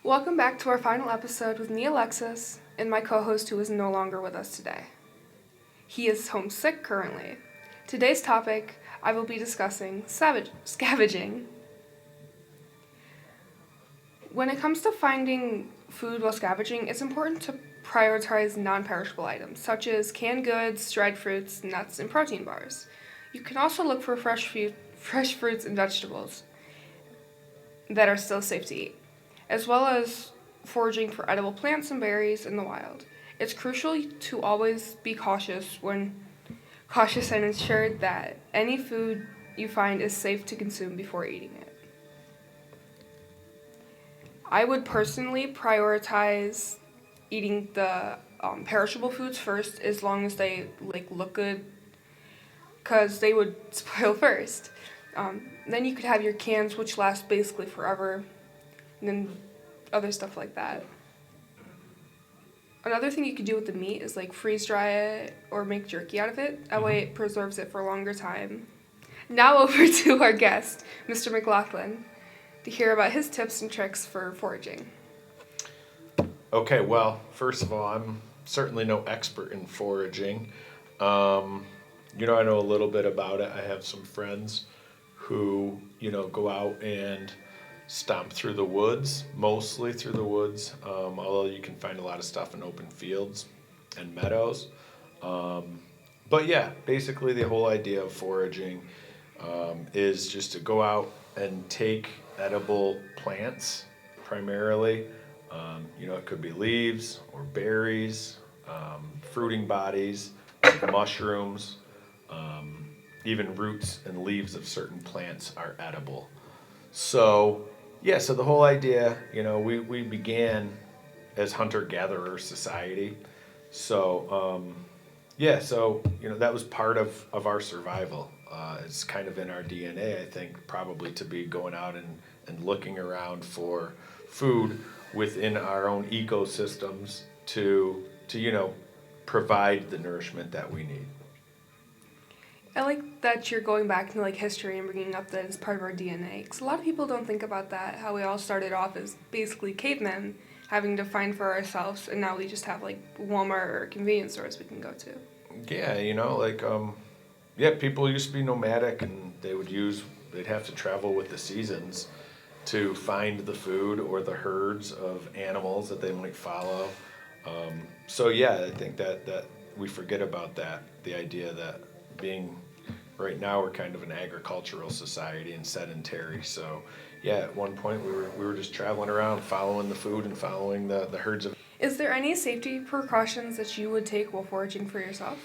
Welcome back to our final episode with me, Alexis, and my co-host who is no longer with us today. He is homesick currently. Today's topic, I will be discussing scavenging. When it comes to finding food while scavenging, it's important to prioritize non-perishable items, such as canned goods, dried fruits, nuts, and protein bars. You can also look for fresh fruits and vegetables that are still safe to eat, as well as foraging for edible plants and berries in the wild. It's crucial to always be cautious and ensure that any food you find is safe to consume before eating it. I would personally prioritize eating the perishable foods first, as long as they look good, because they would spoil first. Then you could have your cans, which last basically forever, and then other stuff like that. Another thing you could do with the meat is freeze dry it or make jerky out of it. That way it preserves it for a longer time. Now over to our guest, Mr. McLaughlin, to hear about his tips and tricks for foraging. Okay, well, first of all, I'm certainly no expert in foraging. I know a little bit about it. I have some friends who, go out and stomp through the woods, mostly through the woods, although you can find a lot of stuff in open fields and meadows. But yeah, basically the whole idea of foraging is just to go out and take edible plants primarily. It could be leaves or berries, fruiting bodies, mushrooms, even roots and leaves of certain plants are edible. So the whole idea, we began as hunter-gatherer society. So, that was part of our survival. It's kind of in our DNA, I think, probably to be going out and looking around for food within our own ecosystems to provide the nourishment that we need. I like that you're going back to history and bringing up that as part of our DNA, because a lot of people don't think about that, how we all started off as basically cavemen, having to find for ourselves, and now we just have Walmart or convenience stores we can go to. Yeah, people used to be nomadic, and they'd have to travel with the seasons to find the food or the herds of animals that they might follow. I think that we forget about that, the idea that right now we're kind of an agricultural society and sedentary. So at one point we were just traveling around following the food and following the herds of. Is there any safety precautions that you would take while foraging for yourself?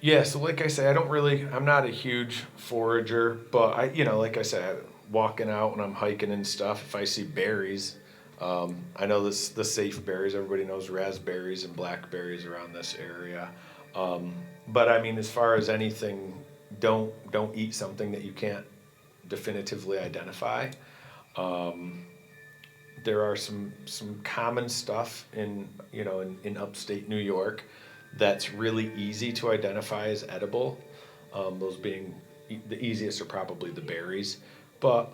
Yeah, so like I say, I'm not a huge forager, but like I said, walking out when I'm hiking and stuff, if I see berries, I know the safe berries, everybody knows raspberries and blackberries around this area. But as far as anything, don't eat something that you can't definitively identify. There are some common stuff in upstate New York that's really easy to identify as edible. Those being the easiest are probably the berries, but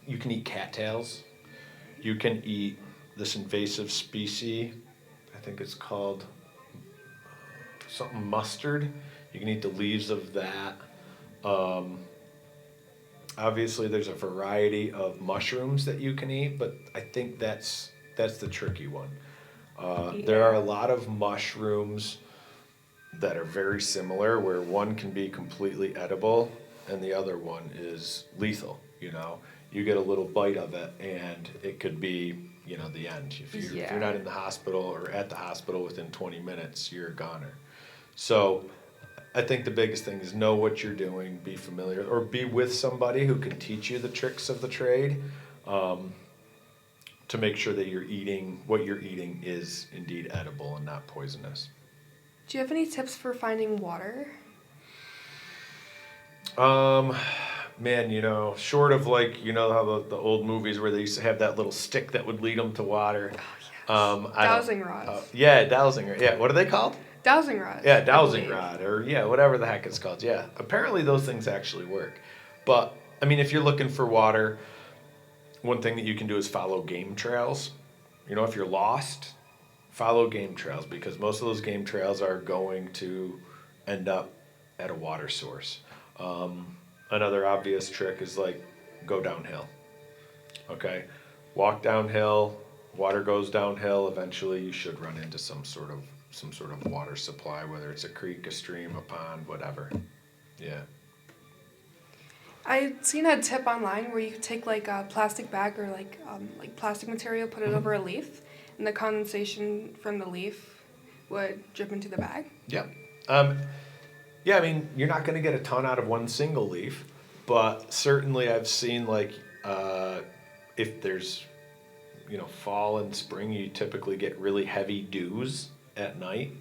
you can eat cattails. You can eat this invasive species. I think it's called something mustard. You can eat the leaves of that. Obviously, there's a variety of mushrooms that you can eat, but I think that's the tricky one. There are a lot of mushrooms that are very similar, where one can be completely edible and the other one is lethal. You get a little bite of it and it could be the end. If you're not in the hospital or at the hospital within 20 minutes, you're a goner. So I think the biggest thing is know what you're doing, be familiar, or be with somebody who can teach you the tricks of the trade, to make sure that what you're eating is indeed edible and not poisonous. Do you have any tips for finding water? Man, short of how the old movies where they used to have that little stick that would lead them to water. Oh, yes. Dowsing rods. Dowsing rod. Yeah, what are they called? Dowsing rods. Yeah, dowsing rod, or whatever the heck it's called. Yeah, apparently those things actually work. But if you're looking for water, one thing that you can do is follow game trails. If you're lost, follow game trails because most of those game trails are going to end up at a water source. Another obvious trick is like go downhill. Okay, walk downhill. Water goes downhill. Eventually, you should run into some sort of water supply, whether it's a creek, a stream, a pond, whatever. Yeah. I'd seen a tip online where you could take like a plastic bag or like plastic material, put it over a leaf, and the condensation from the leaf would drip into the bag. Yeah. Yeah, I mean, you're not going to get a ton out of one single leaf, but certainly I've seen like if there's fall and spring, you typically get really heavy dews at night.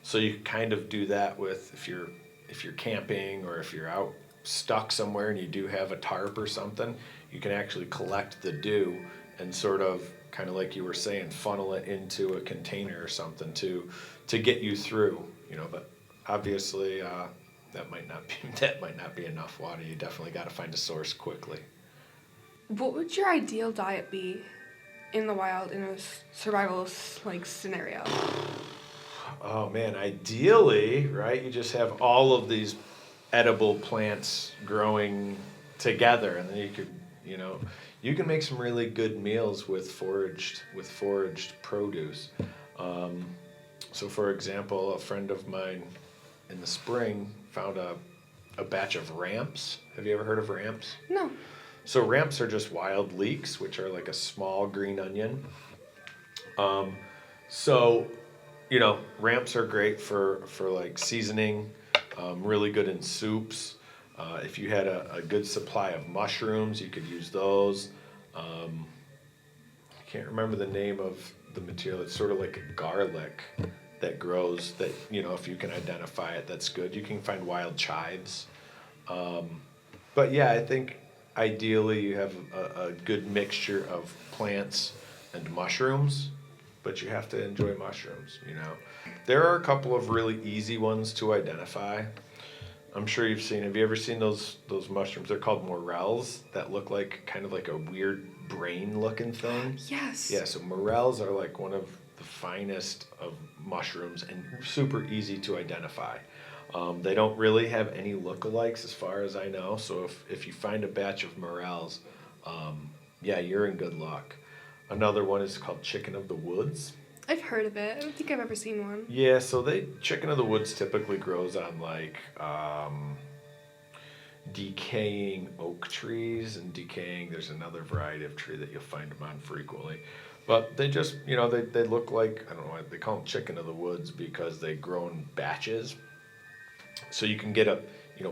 So you kind of do that with if you're camping or if you're out stuck somewhere and you do have a tarp or something, you can actually collect the dew and sort of kind of like you were saying, funnel it into a container or something to get you through. But obviously that might not be enough water. You definitely got to find a source quickly. What would your ideal diet be in the wild in a survival scenario? Oh man, ideally, right? You just have all of these edible plants growing together, and then you can make some really good meals with foraged produce. So, for example, a friend of mine in the spring found a batch of ramps. Have you ever heard of ramps? No. So ramps are just wild leeks, which are like a small green onion. Ramps are great for like seasoning, really good in soups. If you had a good supply of mushrooms, you could use those. I can't remember the name of the material. It's sort of like a garlic that grows that, if you can identify it, that's good. You can find wild chives. But yeah, I think ideally you have a good mixture of plants and mushrooms, but you have to enjoy mushrooms. There are a couple of really easy ones to identify. I'm sure have you ever seen those mushrooms? They're called morels that look like kind of like a weird brain looking thing. Yes. Yeah, so morels are like one of the finest of mushrooms and super easy to identify. They don't really have any lookalikes as far as I know. So if you find a batch of morels, you're in good luck. Another one is called chicken of the woods. I've heard of it. I don't think I've ever seen one. Yeah, so chicken of the woods typically grows on like decaying oak trees and there's another variety of tree that you'll find them on frequently. But they just, they look like, I don't know, they call them chicken of the woods because they grow in batches. So you can get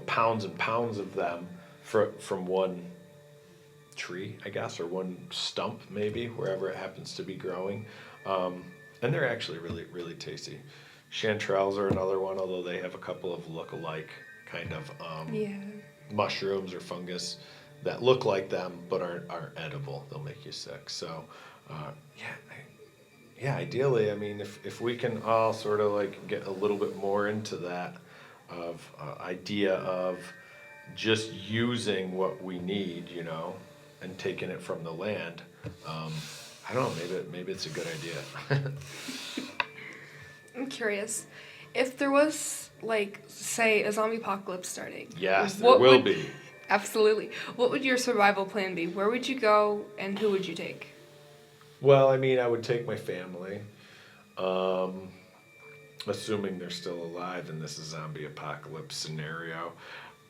pounds and pounds of them from one tree, I guess, or one stump maybe, wherever it happens to be growing. And they're actually really, really tasty. Chanterelles are another one, although they have a couple of look-alike kind of mushrooms or fungus that look like them but aren't edible. They'll make you sick. So, ideally, I mean, if we can all sort of like get a little bit more into that of idea of just using what we need, and taking it from the land. I don't know, maybe it's a good idea. I'm curious. If there was, say, a zombie apocalypse starting. Yes, there will be. Absolutely. What would your survival plan be? Where would you go, and who would you take? Well, I mean, I would take my family, assuming they're still alive in this zombie apocalypse scenario.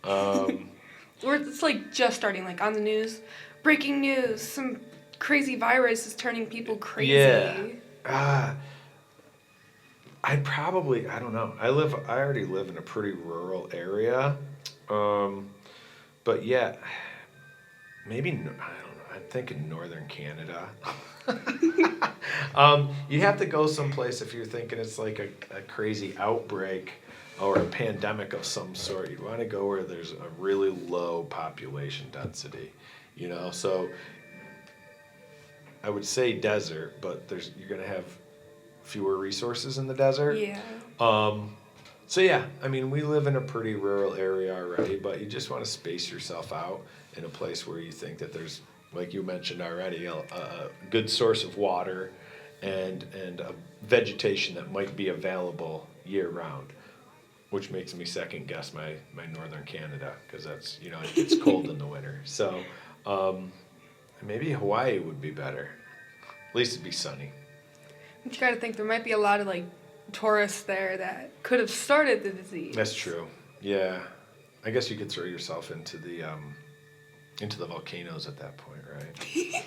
Or it's just starting, on the news. Breaking news, some crazy virus is turning people crazy. Yeah. I don't know. I already live in a pretty rural area. But yeah, maybe, I don't know. I'm thinking northern Canada. You have to go someplace if you're thinking it's like a crazy outbreak or a pandemic of some sort. You want to go where there's a really low population density, So I would say desert, but you're going to have fewer resources in the desert. Yeah. So yeah, I mean, we live in a pretty rural area already, but you just want to space yourself out in a place where you think that there's like you mentioned already, a good source of water and a vegetation that might be available year round, which makes me second guess my northern Canada, because that's, you know, it gets cold in the winter. So maybe Hawaii would be better. At least it'd be sunny. But you gotta think there might be a lot of like tourists there that could have started the disease. That's true. Yeah, I guess you could throw yourself into the volcanoes at that point, right?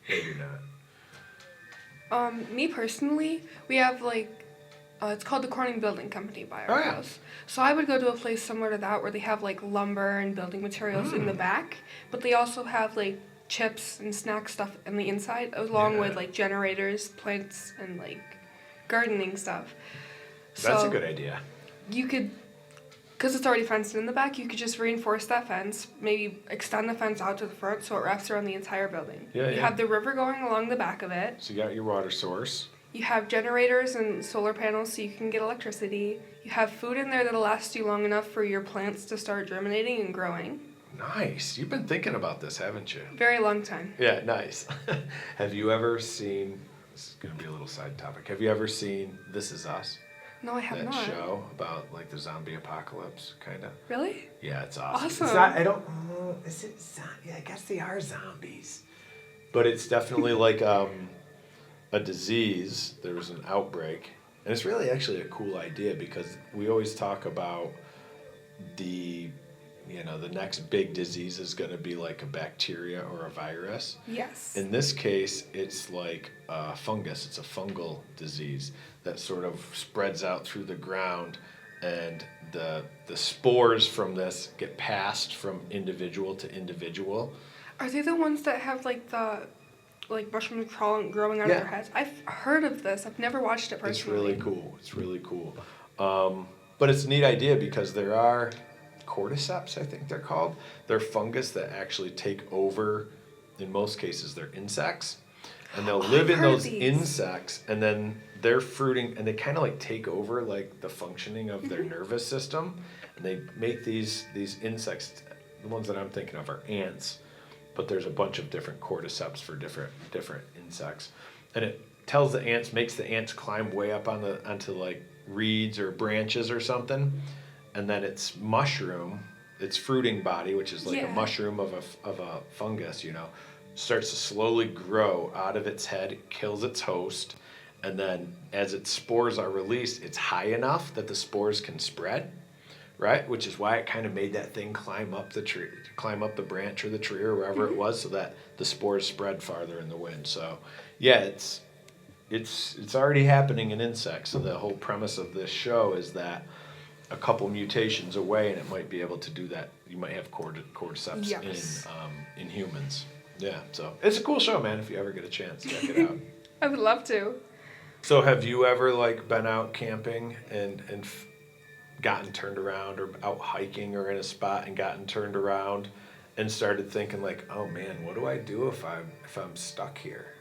Maybe not. Me personally, we have like, it's called the Corning Building Company by our Oh, yeah. house. So I would go to a place similar to that where they have like lumber and building materials in the back, but they also have like chips and snack stuff on the inside, along with Yeah. like generators, plants, and like gardening stuff. That's So a good idea. you could, because it's already fenced in the back, you could just reinforce that fence, maybe extend the fence out to the front so it wraps around the entire building. Yeah, You yeah. have the river going along the back of it. So you got your water source. You have generators and solar panels so you can get electricity. You have food in there that'll last you long enough for your plants to start germinating and growing. Nice. You've been thinking about this, haven't you? Very long time. Yeah, nice. Have you ever seen, this is going to be a little side topic, have you ever seen This Is Us? No, I have That not. show about like the zombie apocalypse, kind of? Really? Yeah, it's awesome. Awesome. It's not, I don't, is it, yeah, I guess they are zombies. But it's definitely like a disease. There was an outbreak. And it's really actually a cool idea, because we always talk about the next big disease is going to be like a bacteria or a virus. Yes. In this case, it's like a fungus. It's a fungal disease that sort of spreads out through the ground, and the spores from this get passed from individual to individual. Are they the ones that have like the mushrooms growing out of Yeah. their heads? I've heard of this. I've never watched it personally. It's really cool. But it's a neat idea, because there are cordyceps, I think they're called. They're fungus that actually take over, in most cases, they're insects. And they'll live in heard those these. insects, and then they're fruiting, and they kind of like take over like the functioning of their nervous system. And they make these insects, the ones that I'm thinking of are ants, but there's a bunch of different cordyceps for different insects. And it tells the ants, makes the ants climb way up onto like reeds or branches or something. And then its mushroom, its fruiting body, which is like a Yeah. mushroom of a fungus, starts to slowly grow out of its head. It kills its host, and then as its spores are released, it's high enough that the spores can spread, right? Which is why it kind of made that thing climb up the tree, climb up the branch or the tree or wherever it was, so that the spores spread farther in the wind. So, yeah, it's already happening in insects. So the whole premise of this show is that a couple mutations away, and it might be able to do that. You might have cordyceps Yes. in humans. Yeah, so it's a cool show, man. If you ever get a chance, check it out. I would love to. So have you ever like been out camping and gotten turned around, or out hiking or in a spot and gotten turned around and started thinking like, oh man, what do I do if I'm stuck here?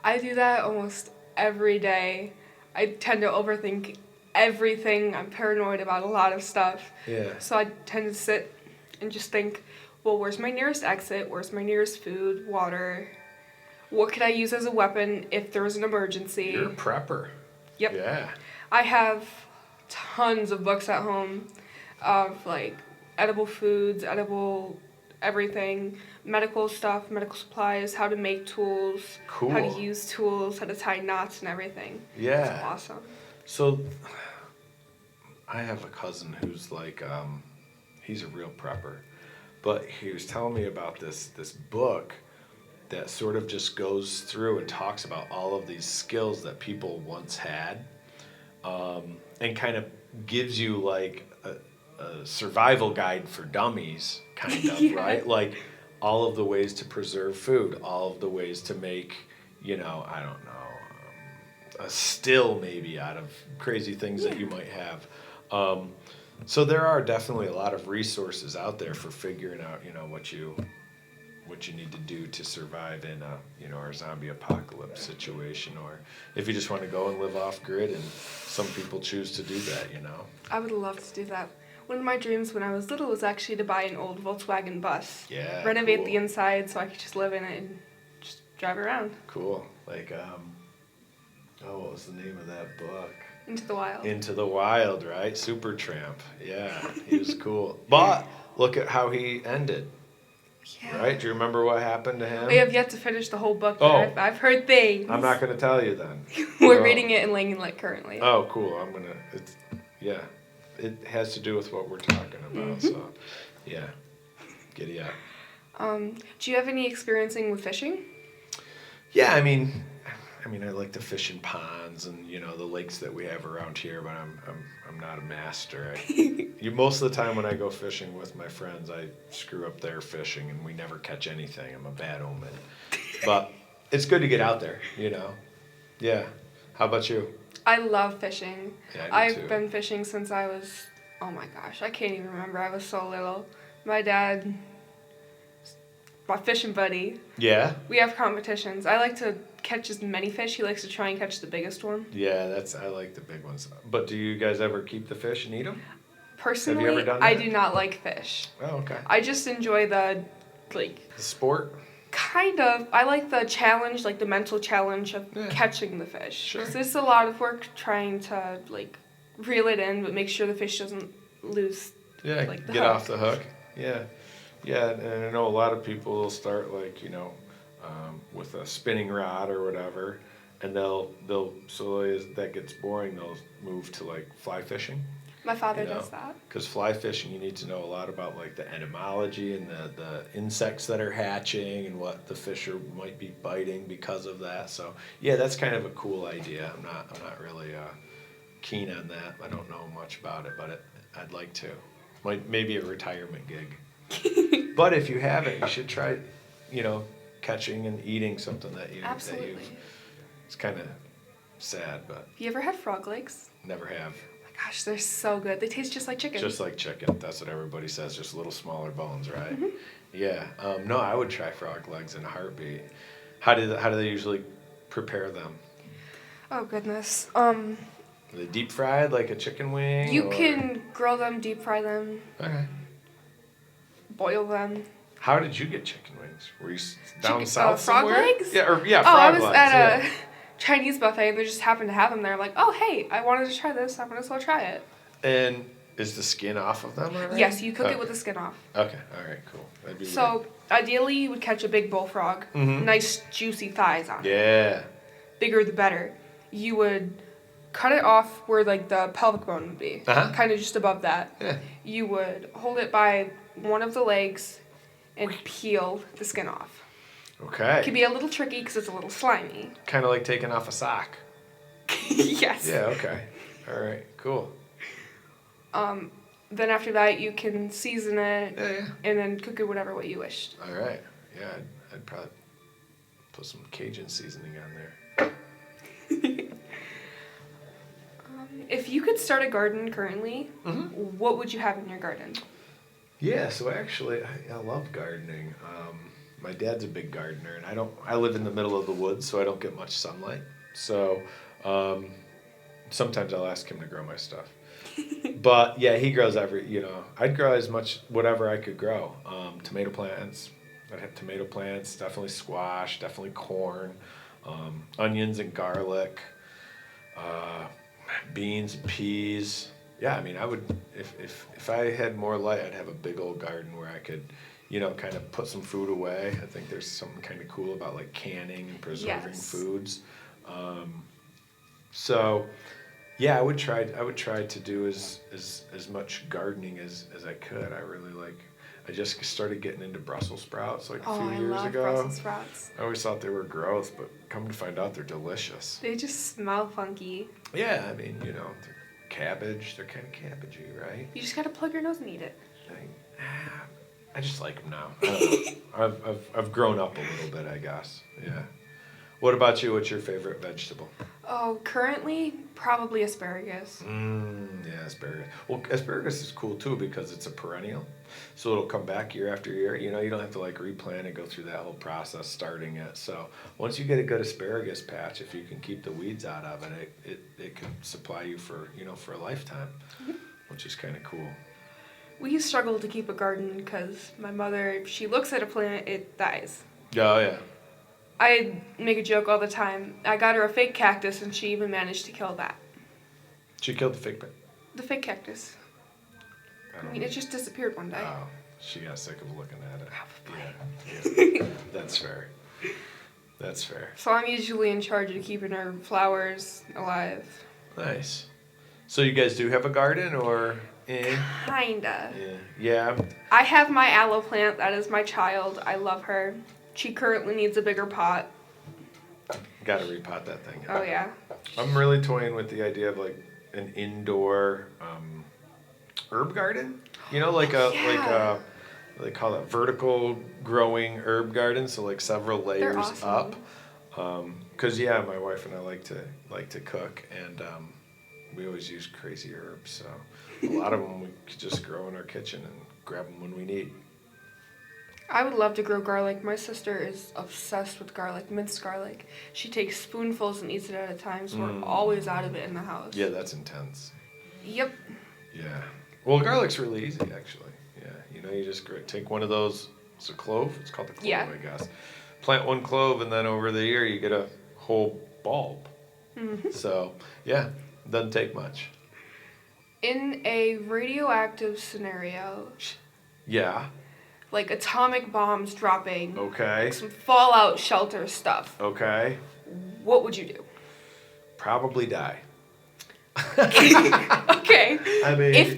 I do that almost every day. I tend to overthink everything. I'm paranoid about a lot of stuff. Yeah. So I tend to sit and just think, well, where's my nearest exit? Where's my nearest food, water? What could I use as a weapon if there was an emergency? You're a prepper. Yep. Yeah. I have tons of books at home of like edible foods, edible everything, medical stuff, medical supplies, how to make tools, Cool. how to use tools, how to tie knots and everything. Yeah. It's awesome. So I have a cousin who's like, he's a real prepper, but he was telling me about this book that sort of just goes through and talks about all of these skills that people once had, and kind of gives you like a survival guide for dummies, kind of, Yeah. right? Like all of the ways to preserve food, all of the ways to make, I don't know, a still maybe out of crazy things that you might have. So there are definitely a lot of resources out there for figuring out, what you need to do to survive in our zombie apocalypse situation, or if you just want to go and live off grid, and some people choose to do that, I would love to do that. One of my dreams when I was little was actually to buy an old Volkswagen bus. Yeah. Renovate cool. the inside so I could just live in it and just drive around. Cool. Like, what was the name of that book? Into the Wild. Into the Wild, right? Supertramp. Yeah, he was cool. But look at how he ended, Yeah. right? Do you remember what happened to him? We have yet to finish the whole book, but Oh. I've heard things. I'm not going to tell you then. We're Oh. reading it in Langenlick currently. Oh, cool. Yeah. It has to do with what we're talking about, so yeah. Giddy up. Do you have any experiencing with fishing? Yeah, I mean, I like to fish in ponds and the lakes that we have around here, but I'm not a master. Most of the time when I go fishing with my friends, I screw up their fishing and we never catch anything. I'm a bad omen, but it's good to get out there. Yeah. How about you? I love fishing. Yeah, I do I've too. been fishing since I was, oh my gosh, I can't even remember. I was so little. My dad, my fishing buddy, Yeah. we have competitions. I like to catch as many fish. He likes to try and catch the biggest one. Yeah, I like the big ones. But do you guys ever keep the fish and eat them? Personally, ever done I that? do not like fish. Oh, okay. I just enjoy the sport? kind of, I like the challenge, the mental challenge of Yeah. catching the fish. Sure. 'Cause it's a lot of work trying to, reel it in, but make sure the fish doesn't lose. Yeah, the get hook. off the hook. Yeah. Yeah, and I know a lot of people will start with a spinning rod or whatever, and so as that gets boring, they'll move to fly fishing. My father You know, does that. Because fly fishing, you need to know a lot about the etymology and the insects that are hatching and what the fish might be biting because of that. So yeah, that's kind of a cool idea. I'm not really keen on that. I don't know much about it, but I'd like to. Maybe a retirement gig. But if you haven't, you should try, catching and eating something that Absolutely. It's kind of sad, but Have you ever had frog legs? never have. Oh my gosh, they're so good. They taste just like chicken. Just like chicken. That's what everybody says. Just a little smaller bones, right? Mm-hmm. Yeah. No, I would try frog legs in a heartbeat. How do they usually prepare them? Oh goodness. Are they deep fried like a chicken wing? You or- can grill them, deep fry them, Okay. boil them. How did you get chicken wings? Were you down Chicken- south frog somewhere? legs? Yeah. Oh, Frog I was legs. at yeah. a Chinese buffet and they just happened to have them there. I'm like, oh hey, I wanted to try this. I might as well try it. And is the skin off of them already? Yes, you cook Okay. it with the skin off. Okay. All right. Cool. That'd be So ideally, you would catch a big bullfrog, Mhm. nice juicy thighs on weird. it. Yeah. Bigger the better. You would cut it off where the pelvic bone would be, Uh-huh. kind of just above that. Yeah. You would hold it by one of the legs and peel the skin off. It Okay. can be a little tricky because it's a little slimy. Kind of like taking off a sock. Yes. Yeah. Okay. All right. Cool. Then after that, you can season it Yeah. and then cook it whatever way you wished. All right. Yeah. I'd probably put some Cajun seasoning on there. If you could start a garden currently, Mhm. what would you have in your garden? Yeah, so actually, I love gardening. My dad's a big gardener, and I live in the middle of the woods, so I don't get much sunlight. So sometimes I'll ask him to grow my stuff. But yeah, he grows I'd grow as much, whatever I could grow. Tomato plants, I'd have tomato plants, definitely squash, definitely corn, onions and garlic, beans and peas. Yeah, I would, if I had more light, I'd have a big old garden where I could, kind of put some food away. I think there's something kind of cool about canning and preserving Yes. foods. So, yeah, I would try to do as much gardening as I could. I just started getting into Brussels sprouts a Oh, few I years love ago. Brussels sprouts. I always thought they were gross, but come to find out they're delicious. They just smell funky. Yeah, they're cabbage. They're kind of cabbagey, right? You just gotta plug your nose and eat it. I just like them now. I don't know. I've grown up a little bit, I guess. Yeah. What about you? What's your favorite vegetable? Oh, currently, probably asparagus. Yeah, asparagus. Well, asparagus is cool too because it's a perennial, so it'll come back year after year. You don't have to replant and go through that whole process starting it. So once you get a good asparagus patch, if you can keep the weeds out of it, it can supply you for a lifetime, which is kind of cool. We struggle to keep a garden because my mother, if she looks at a plant, it dies. Oh, yeah. I make a joke all the time. I got her a fake cactus and she even managed to kill that. She killed the fake pet. The fake cactus. I mean, it just disappeared one day. Oh, she got sick of looking at it. Probably. Yeah. That's fair. That's fair. So I'm usually in charge of keeping her flowers alive. Nice. So you guys do have a garden, or? Kinda. Yeah. I have my aloe plant. That is my child. I love her. She currently needs a bigger pot. Gotta repot that thing. Oh, yeah. I'm really toying with the idea of like an indoor herb garden. You know, like they call it vertical growing herb garden. So like several layers awesome. up. Cause my wife and I like to cook, and we always use crazy herbs. So a lot of them we could just grow in our kitchen and grab them when we need. I would love to grow garlic. My sister is obsessed with garlic, minced garlic. She takes spoonfuls and eats it at a time, so we're always out of it in the house. Yeah, that's intense. Yep. Yeah. Well, garlic's really easy, actually. Yeah. You just take one of those. It's a clove. It's called a clove, Yeah. I guess. Plant one clove, and then over the year you get a whole bulb. Mm-hmm. So, yeah, doesn't take much. In a radioactive scenario, Yeah. like atomic bombs dropping, Okay. some fallout shelter stuff, Okay. what would you do? Probably die. Okay. I mean, If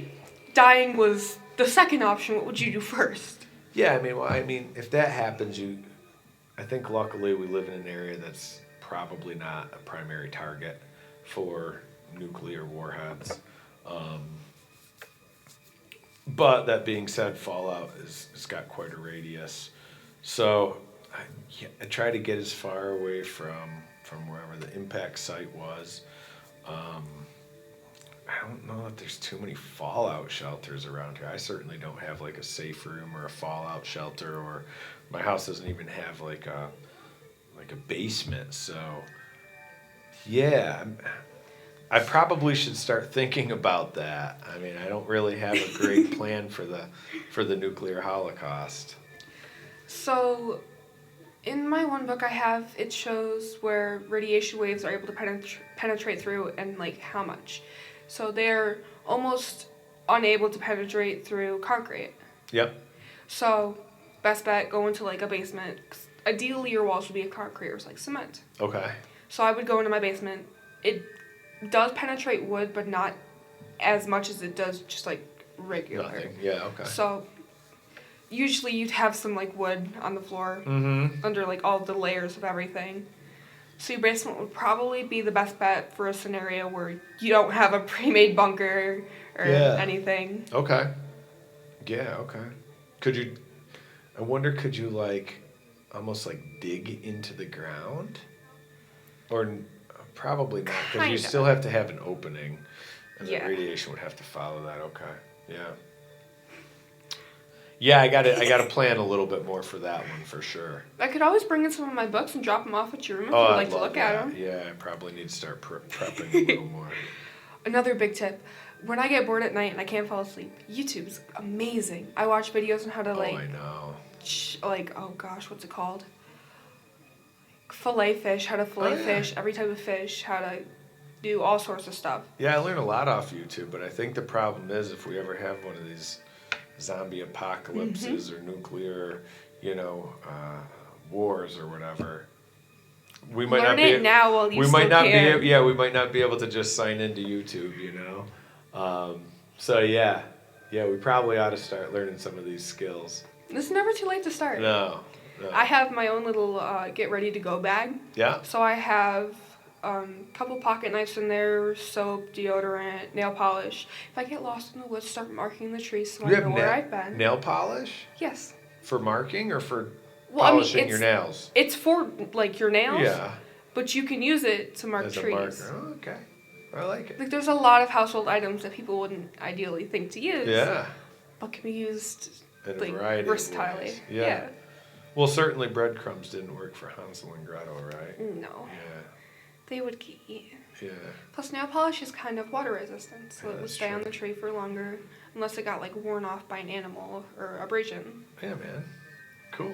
dying was the second option, what would you do first? yeah, if that happens, I think luckily we live in an area that's probably not a primary target for nuclear warheads. But that being said, fallout has got quite a radius. So I try to get as far away from wherever the impact site was. I don't know if there's too many fallout shelters around here. I certainly don't have like a safe room or a fallout shelter, or my house doesn't even have like a basement. So yeah, I probably should start thinking about that. I mean, I don't really have a great plan for the nuclear holocaust. So, in my one book it shows where radiation waves are able to penetrate through and like how much. So they're almost unable to penetrate through concrete. Yep. So, best bet, go into like a basement. Ideally, your walls would be of concrete or like cement. Okay. So I would go into my basement. It does penetrate wood, but not as much as it does just like regular. Nothing. Yeah. Okay. So usually you'd have some like wood on the floor under like all the layers of everything. So your basement would probably be the best bet for a scenario where you don't have a pre-made bunker or anything. Okay. Yeah. Okay. I wonder, could you like almost like dig into the ground? Or probably not, because you still have to have an opening, and the radiation would have to follow that. Okay, yeah. Yeah, I got to plan a little bit more for that one for sure. I could always bring in some of my books and drop them off at your room if you'd like to look at them. Yeah, I probably need to start prepping a little more. Another big tip: when I get bored at night and I can't fall asleep, YouTube's amazing. I watch videos on how to like. Oh, I know. Oh gosh, what's it called? Fillet fish, how to fillet fish, every type of fish, how to do all sorts of stuff. Yeah, I learned a lot off YouTube, but I think the problem is if we ever have one of these zombie apocalypses or nuclear, wars or whatever, we might not be now while you we still might not can. we might not be able to just sign into YouTube, So we probably ought to start learning some of these skills. It's never too late to start. No. I have my own little get ready to go bag. Yeah. So I have a couple pocket knives in there, soap, deodorant, nail polish. If I get lost in the woods, start marking the trees so I know where I've been. Nail polish? Yes. For marking or for polishing your nails? It's for like your nails. Yeah. But you can use it to mark trees. A marker. Oh, okay. I like it. Like there's a lot of household items that people wouldn't ideally think to use. Yeah. But can be used in a variety versatilely. Of ways. Yeah. Well, certainly breadcrumbs didn't work for Hansel and Gretel, right? No. Yeah. They would get eaten. Yeah. Plus, nail polish is kind of water resistant, so Yeah, it would that's stay on true. the tree for longer, unless it got like worn off by an animal or abrasion. Yeah, man. Cool.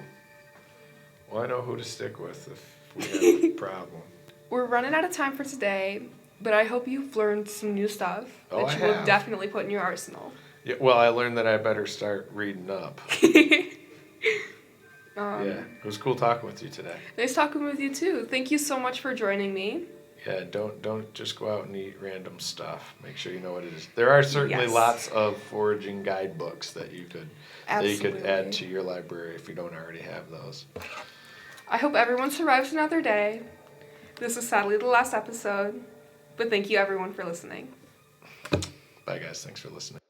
Well, I know who to stick with if we have a problem. We're running out of time for today, but I hope you've learned some new stuff Oh, that I you will have. definitely put in your arsenal. Yeah, well, I learned that I better start reading up. Yeah, it was cool talking with you today. Nice talking with you too. Thank you so much for joining me. Yeah, don't just go out and eat random stuff. Make sure you know what it is. There are certainly Yes. lots of foraging guidebooks that you could add Absolutely. to your library if you don't already have those. I hope everyone survives another day. This is sadly the last episode, but thank you everyone for listening. Bye guys, thanks for listening.